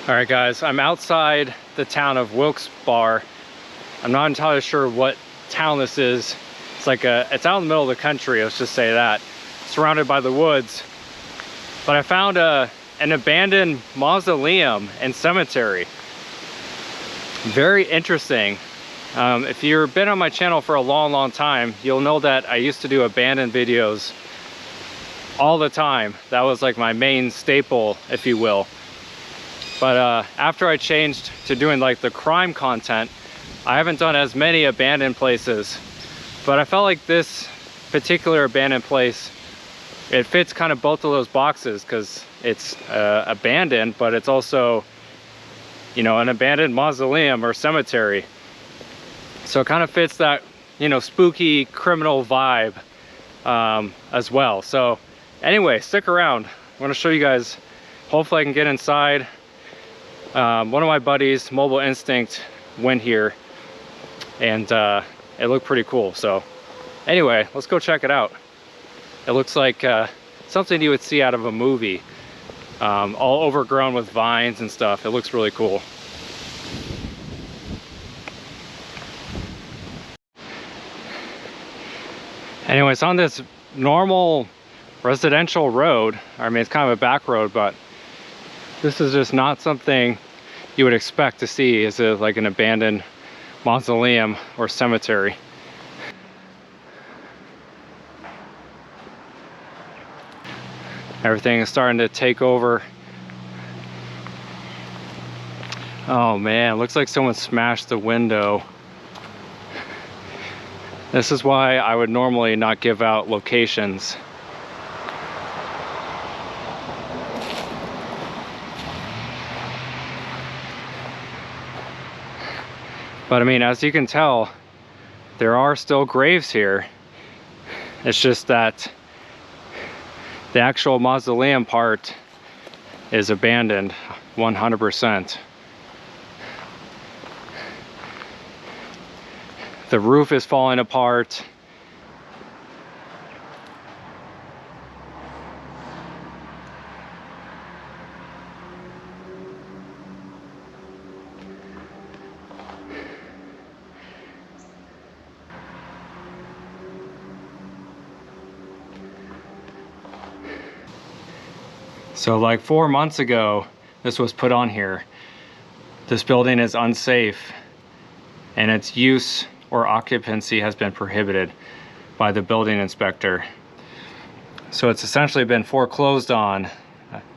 All right, guys, I'm outside the town of Wilkes-Barre. I'm not entirely sure what town this is. It's it's out in the middle of the country, let's just say that. Surrounded by the woods. But I found an abandoned mausoleum and cemetery. Very interesting. If you've been on my channel for a long time, you'll know that I used to do abandoned videos all the time. That was like my main staple, if you will. But after I changed to doing like the crime content, I haven't done as many abandoned places. But I felt like this particular abandoned place, it fits kind of both of those boxes, because it's abandoned, but it's also, you know, an abandoned mausoleum or cemetery. So it kind of fits that, you know, spooky criminal vibe as well. So anyway, stick around. I'm going to show you guys. Hopefully I can get inside. One of my buddies, Mobile Instinct, went here and it looked pretty cool. So anyway, let's go check it out. It looks like something you would see out of a movie, all overgrown with vines and stuff. It looks really cool. Anyway, it's on this normal residential road. I mean, it's kind of a back road, but this is just not something you would expect to see as like an abandoned mausoleum or cemetery. Everything is starting to take over. Oh man, looks like someone smashed the window. This is why I would normally not give out locations. But I mean, as you can tell, there are still graves here. It's just that the actual mausoleum part is abandoned 100%. The roof is falling apart. So like 4 months ago, this was put on here. This building is unsafe and its use or occupancy has been prohibited by the building inspector. So it's essentially been foreclosed on,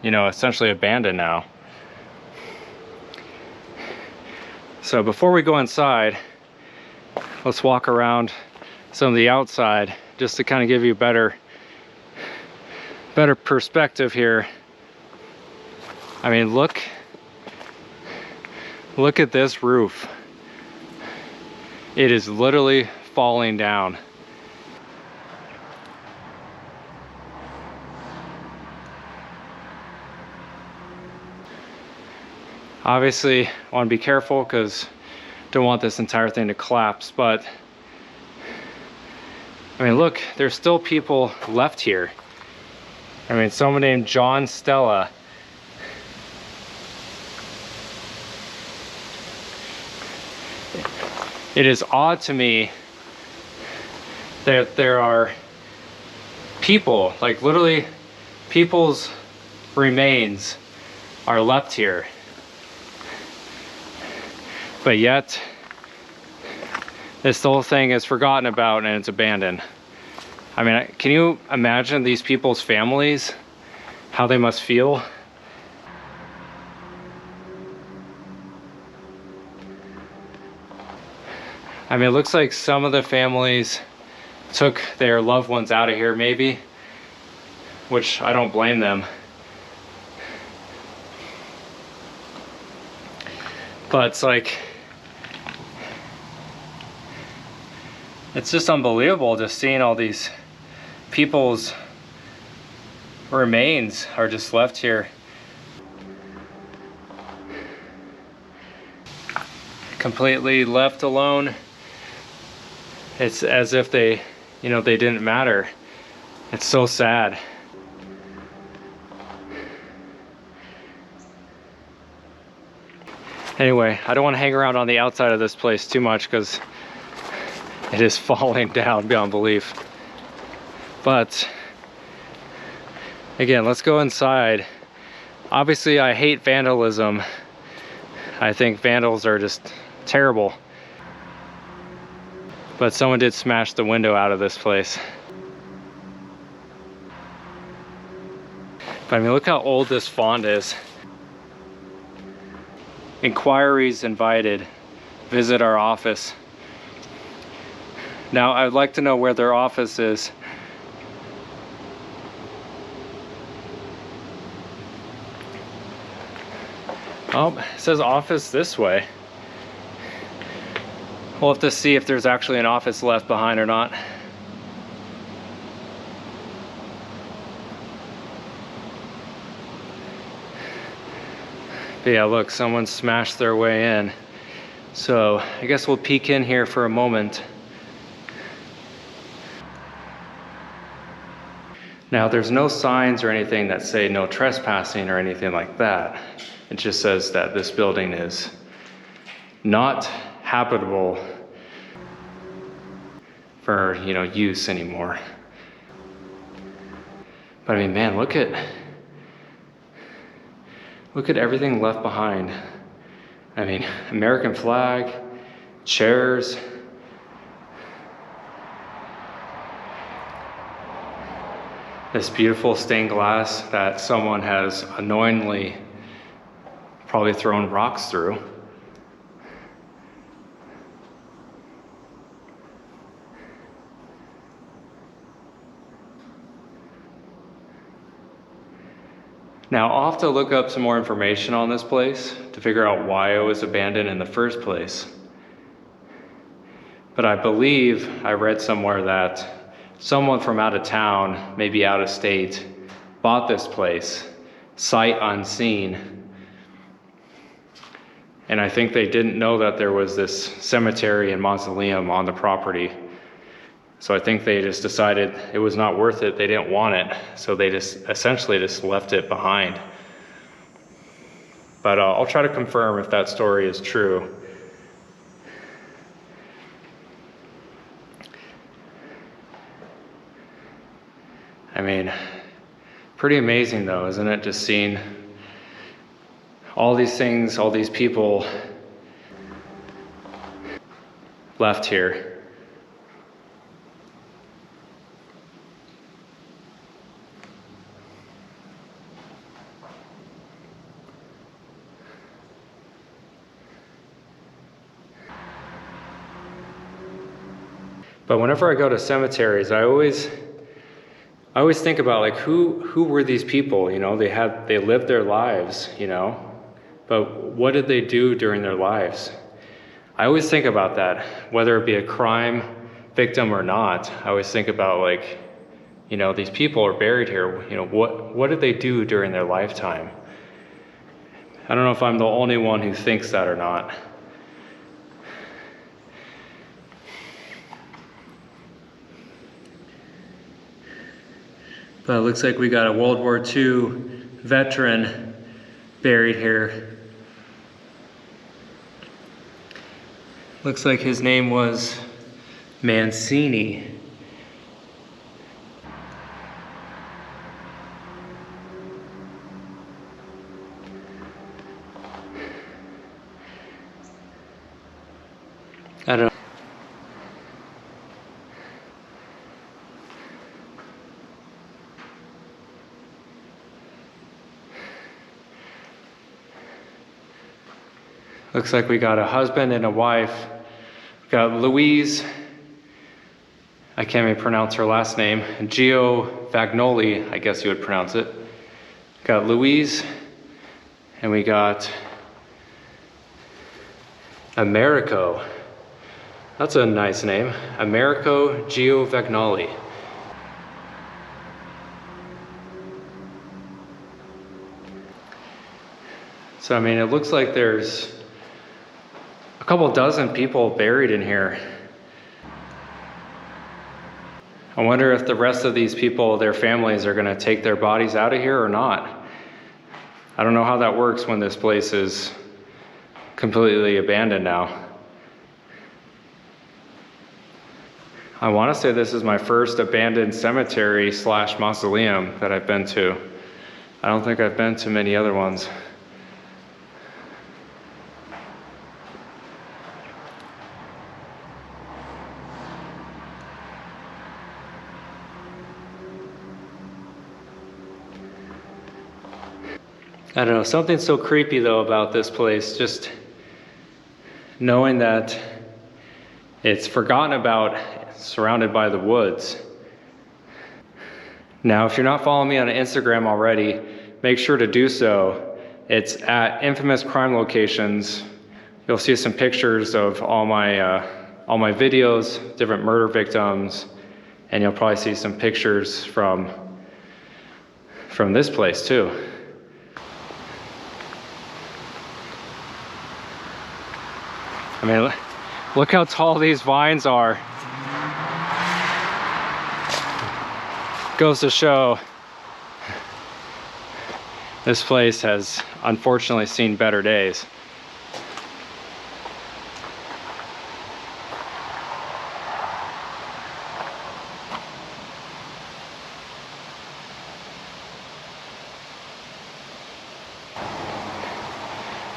you know, essentially abandoned now. So before we go inside, let's walk around some of the outside just to kind of give you a better perspective here. I mean, look at this roof. It is literally falling down. Obviously, I want to be careful because I don't want this entire thing to collapse, but I mean, look, there's still people left here. I mean, someone named John Stella. It is odd to me that there are people, like literally people's remains are left here. But yet, this whole thing is forgotten about and it's abandoned. I mean, can you imagine these people's families, how they must feel? I mean, it looks like some of the families took their loved ones out of here maybe, which I don't blame them. But it's like, it's just unbelievable just seeing all these people's remains are just left here. Completely left alone. It's as if they, you know, they didn't matter. It's so sad. Anyway, I don't want to hang around on the outside of this place too much because it is falling down beyond belief. But again, let's go inside. Obviously, I hate vandalism. I think vandals are just terrible. But someone did smash the window out of this place. But I mean, look how old this font is. Inquiries invited. Visit our office. Now, I'd like to know where their office is. Oh, it says office this way. We'll have to see if there's actually an office left behind or not. But yeah, look, someone smashed their way in. So I guess we'll peek in here for a moment. Now, there's no signs or anything that say no trespassing or anything like that. It just says that this building is not habitable for, use anymore. But I mean, man, look at everything left behind. I mean, American flag, chairs. This beautiful stained glass that someone has unknowingly probably thrown rocks through. Now, I'll have to look up some more information on this place to figure out why it was abandoned in the first place. But I believe I read somewhere that someone from out of town, maybe out of state, bought this place, sight unseen. And I think they didn't know that there was this cemetery and mausoleum on the property. So I think they just decided it was not worth it. They didn't want it. So they just essentially just left it behind. But I'll try to confirm if that story is true. I mean, pretty amazing though, isn't it? Just seeing all these things, all these people left here. But whenever I go to cemeteries, I always think about like who were these people? They lived their lives, but what did they do during their lives? I always think about that, whether it be a crime victim or not. I always think about like, these people are buried here. What did they do during their lifetime? I don't know if I'm the only one who thinks that or not. But it looks like we got a World War II veteran buried here. Looks like his name was Mancini. I don't know. Looks like we got a husband and a wife. We got Louise, I can't even pronounce her last name, Giovagnoli, I guess you would pronounce it. Got Louise, and we got Americo. That's a nice name, Americo Giovagnoli. So I mean, it looks like there's a couple dozen people buried in here. I wonder if the rest of these people, their families, are gonna take their bodies out of here or not. I don't know how that works when this place is completely abandoned now. I want to say this is my first abandoned cemetery slash mausoleum that I've been to. I don't think I've been to many other ones. I don't know, something so creepy though about this place, just knowing that it's forgotten about, surrounded by the woods. Now, if you're not following me on Instagram already, make sure to do so. It's at Infamous Crime Locations. You'll see some pictures of all my videos, different murder victims, and you'll probably see some pictures from this place too. I mean, look how tall these vines are. Goes to show this place has unfortunately seen better days.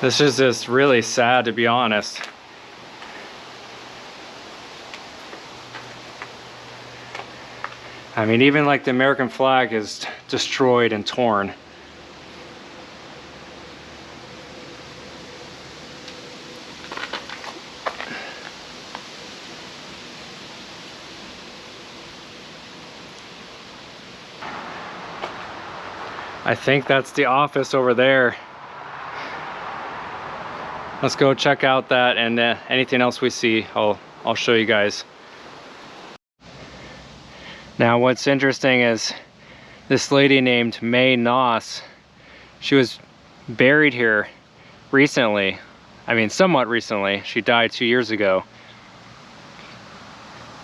This is just really sad, to be honest. I mean, even like the American flag is destroyed and torn. I think that's the office over there. Let's go check out that, and anything else we see, I'll show you guys. Now, what's interesting is this lady named May Noss. She was buried here recently. I mean, somewhat recently. She died 2 years ago.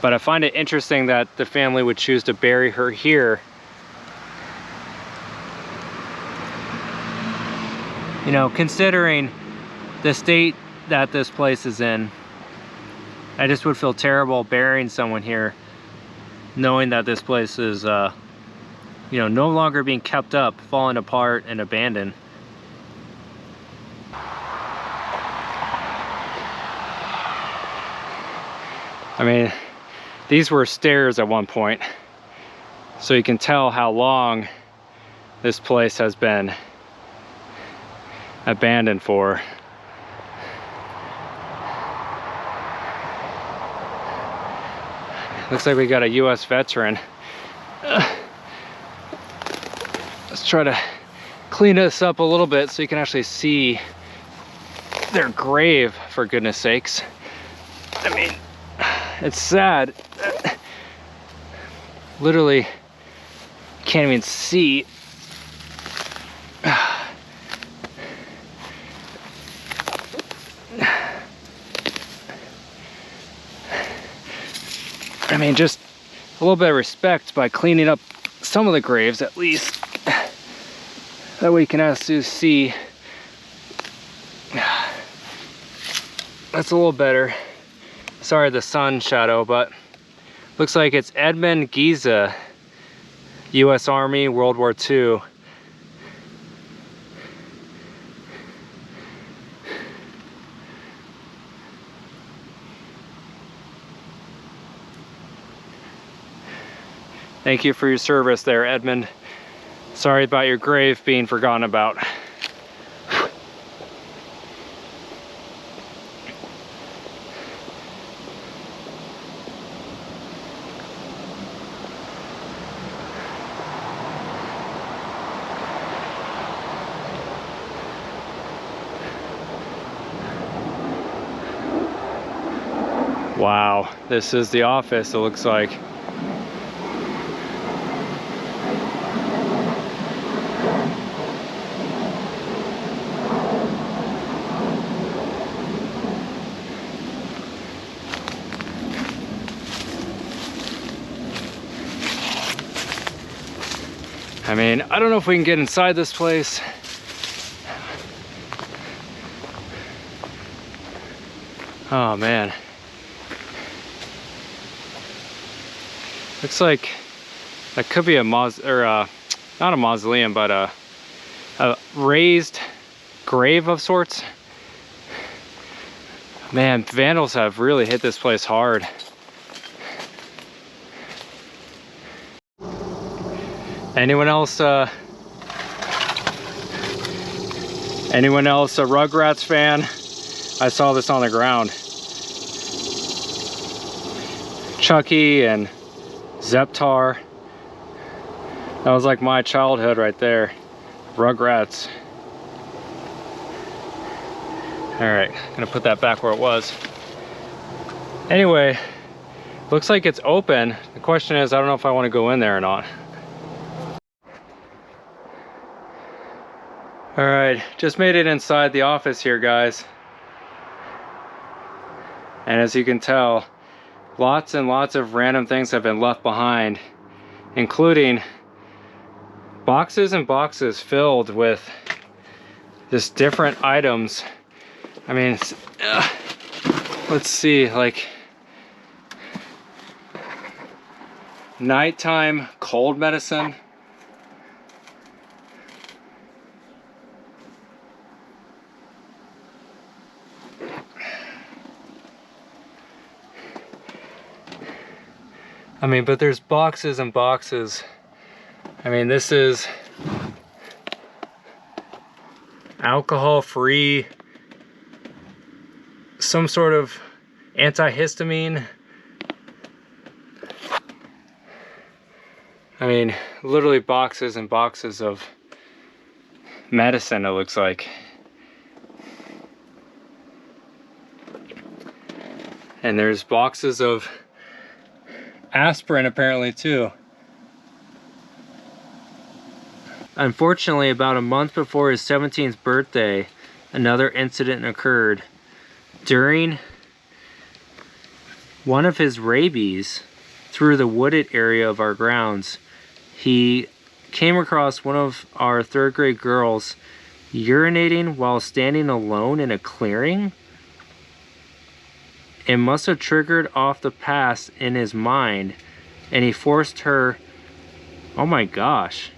But I find it interesting that the family would choose to bury her here. You know, considering the state that this place is in, I just would feel terrible burying someone here, knowing that this place is, you know, no longer being kept up, falling apart and abandoned. I mean, these were stairs at one point, so you can tell how long this place has been abandoned for. Looks like we got a US veteran. Let's try to clean this up a little bit so you can actually see their grave, for goodness sakes. I mean, it's sad. Literally can't even see. I mean, just a little bit of respect by cleaning up some of the graves at least. That way you can actually see. That's a little better. Sorry, the sun shadow, but looks like it's Edmund Giza, US Army, World War II. Thank you for your service there, Edmund. Sorry about your grave being forgotten about. Wow, this is the office, it looks like. I mean, I don't know if we can get inside this place. Oh man. Looks like that could be a not a mausoleum, but a raised grave of sorts. Man, vandals have really hit this place hard. Anyone else a Rugrats fan? I saw this on the ground. Chucky and Zeptar. That was like my childhood right there. Rugrats. All right, gonna put that back where it was. Anyway, looks like it's open. The question is, I don't know if I want to go in there or not. All right, just made it inside the office here, guys. And as you can tell, lots and lots of random things have been left behind, including boxes and boxes filled with just different items. I mean, it's, let's see, like nighttime cold medicine. I mean, but there's boxes and boxes. I mean, this is alcohol-free, some sort of antihistamine. I mean, literally boxes and boxes of medicine, it looks like. And there's boxes of aspirin apparently too. Unfortunately, about a month before his 17th birthday, another incident occurred. During one of his rabies through the wooded area of our grounds, he came across one of our 3rd grade girls urinating while standing alone in a clearing. It must have triggered off the past in his mind, and he forced her. Oh my gosh.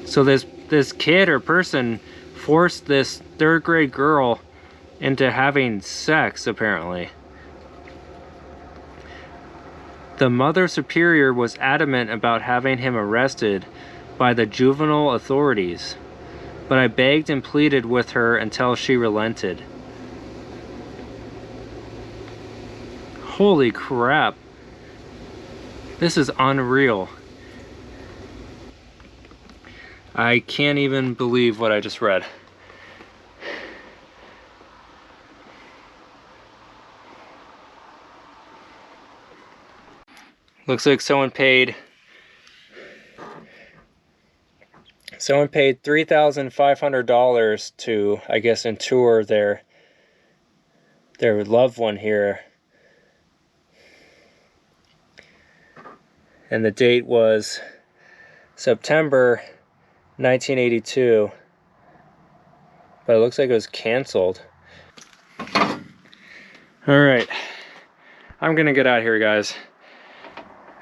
So this kid or person forced this 3rd grade girl into having sex, apparently. The Mother Superior was adamant about having him arrested by the juvenile authorities, but I begged and pleaded with her until she relented. Holy crap. This is unreal. I can't even believe what I just read. Looks like someone paid $3,500 to, I guess, tour their loved one here. And the date was September 1982. But it looks like it was canceled. Alright. I'm gonna get out of here, guys.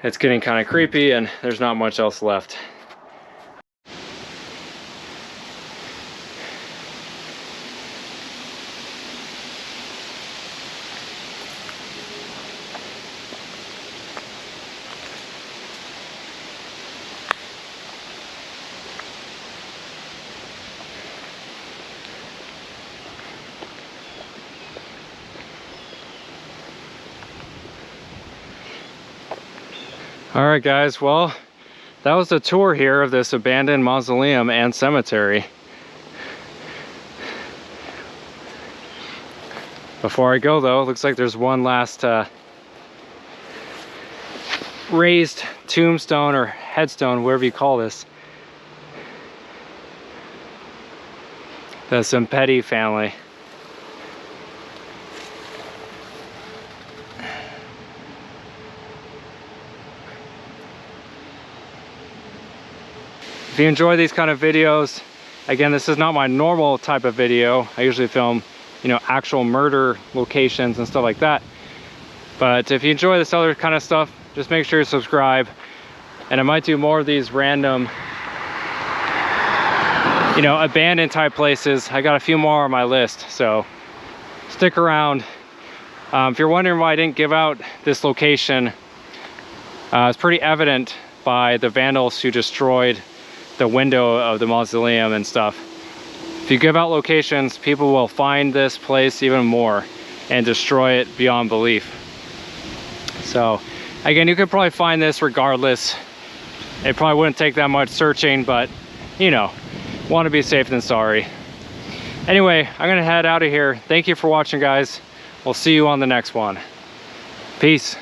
It's getting kind of creepy and there's not much else left. Alright guys, well, that was the tour here of this abandoned mausoleum and cemetery. Before I go though, it looks like there's one last raised tombstone or headstone, whatever you call this. The Sempetti family. If you enjoy these kind of videos, again, this is not my normal type of video. I usually film you know, actual murder locations and stuff like that. But if you enjoy this other kind of stuff, just make sure you subscribe. And I might do more of these random, you know, abandoned type places. I got a few more on my list, so stick around. If you're wondering why I didn't give out this location, it's pretty evident by the vandals who destroyed the window of the mausoleum and stuff. If you give out locations, people will find this place even more and destroy it beyond belief. So again, you could probably find this regardless. It probably wouldn't take that much searching, but you know, want to be safe than sorry. Anyway, I'm gonna head out of here. Thank you for watching, guys. We'll see you on the next one. Peace.